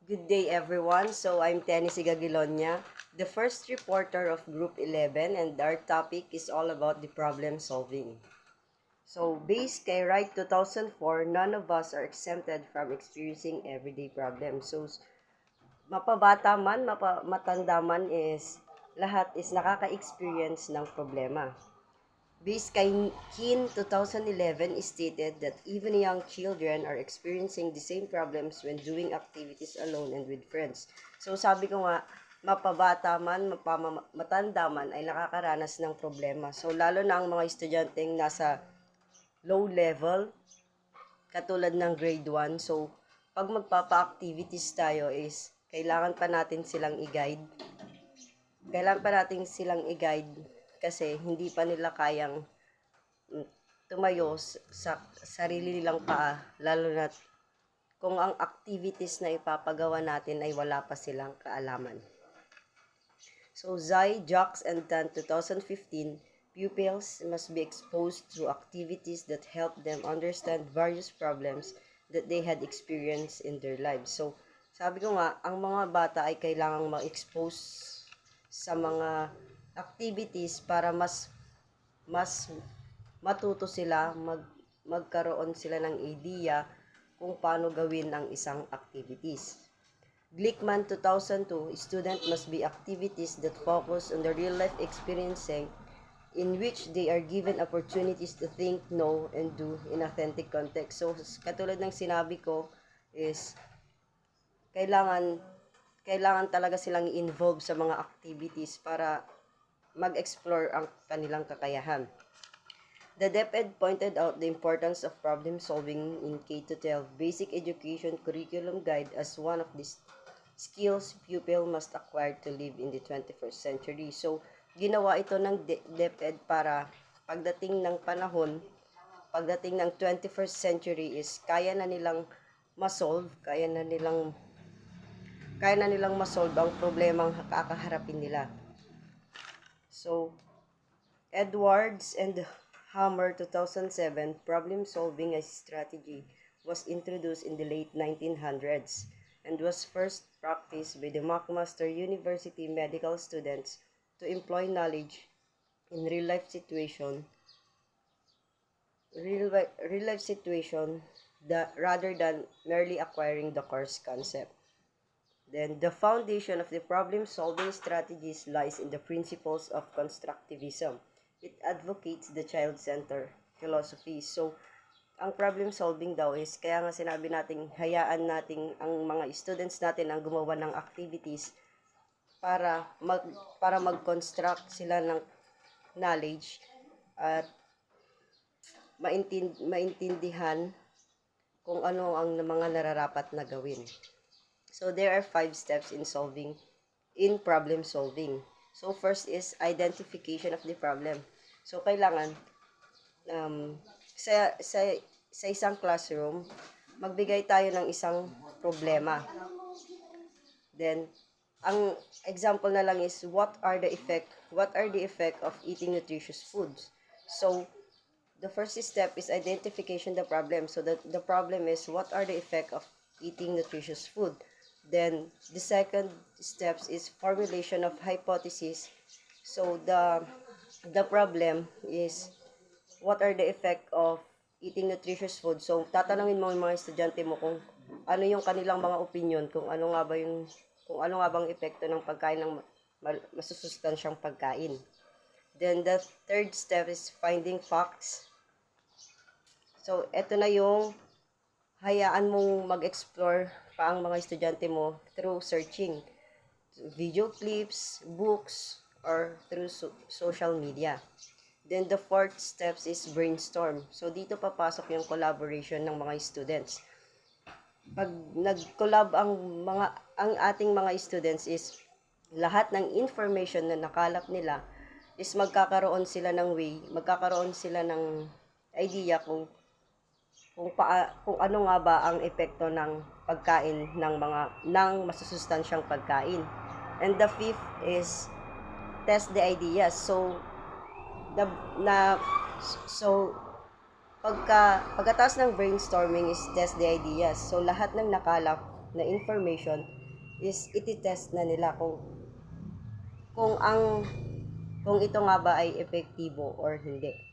Good day everyone. So I'm Tenny Sigagilonya, the first reporter of Group 11, and our topic is all about the problem solving. So based kay Right 2004, none of us are exempted from experiencing everyday problems. So mapabata man, matanda man is lahat is nakaka-experience ng problema. Based kay Kin 2011 stated that even young children are experiencing the same problems when doing activities alone and with friends. So sabi ko nga, mapabata man, matanda man ay nakakaranas ng problema. So lalo na ang mga estudyanteng nasa low level, katulad ng grade 1. So pag magpapa-activities tayo is kailangan pa natin silang i-guide. Kailangan pa natin silang i-guide kasi hindi pa nila kayang tumayo sa sarili nilang paa, lalo na kung ang activities na ipapagawa natin ay wala pa silang kaalaman. So, Zai, Jocks, and Tan 2015, pupils must be exposed to activities that help them understand various problems that they had experienced in their lives. So, sabi ko nga, ang mga bata ay kailangang ma-expose sa mga activities para mas matuto sila, magkaroon sila ng idea kung paano gawin ang isang activities. Glickman 2002, student must be activities that focus on the real-life experiencing in which they are given opportunities to think, know, and do in authentic context. So, katulad ng sinabi ko is, kailangan talaga silang i-involve sa mga activities para mag-explore ang kanilang kakayahan. The DepEd pointed out the importance of problem solving in K-12 basic education curriculum guide as one of the skills pupil must acquire to live in the 21st century. So, ginawa ito ng DepEd para pagdating ng panahon, pagdating ng 21st century is kaya na nilang ma-solve, kaya na nilang ma-solve ang problemang kakaharapin nila. So, Edwards and Hammer 2007, problem solving as strategy was introduced in the late 1900s and was first practiced by the McMaster University medical students to employ knowledge in real life situation rather than merely acquiring the course concept. Then, the foundation of the problem-solving strategies lies in the principles of constructivism. It advocates the child-centered philosophy. So, ang problem-solving daw is, kaya nga sinabi natin, hayaan natin ang mga students natin ang gumawa ng activities para mag-construct sila ng knowledge at maintindihan kung ano ang mga nararapat na gawin. So, there are 5 steps in problem solving. So, first is identification of the problem. So, kailangan sa isang classroom, magbigay tayo ng isang problema. Then, ang example na lang is what are the effect of eating nutritious foods. So, the first step is identification the problem. So, the problem is what are the effect of eating nutritious food. Then, the second steps is formulation of hypothesis. So, the problem is what are the effect of eating nutritious food. So, tatanungin mo yung mga estudyante mo kung ano yung kanilang mga opinion, kung ano nga bang epekto ng pagkain ng masusustansyang pagkain. Then, the third step is finding facts. So, eto na yung hayaan mong mag-explore pa ang mga estudyante mo through searching video clips, books, or through social media. Then the fourth steps is brainstorm. So dito papasok yung collaboration ng mga students. Pag nag-collab ang ating mga students is lahat ng information na nakalap nila is magkakaroon sila ng idea kung ano nga ba ang epekto ng pagkain ng masusustansyang pagkain. And the fifth is test the ideas. So pagkatapos ng brainstorming is test the ideas. So lahat ng nakalap na information is ititest na nila kung ito nga ba ay epektibo or hindi.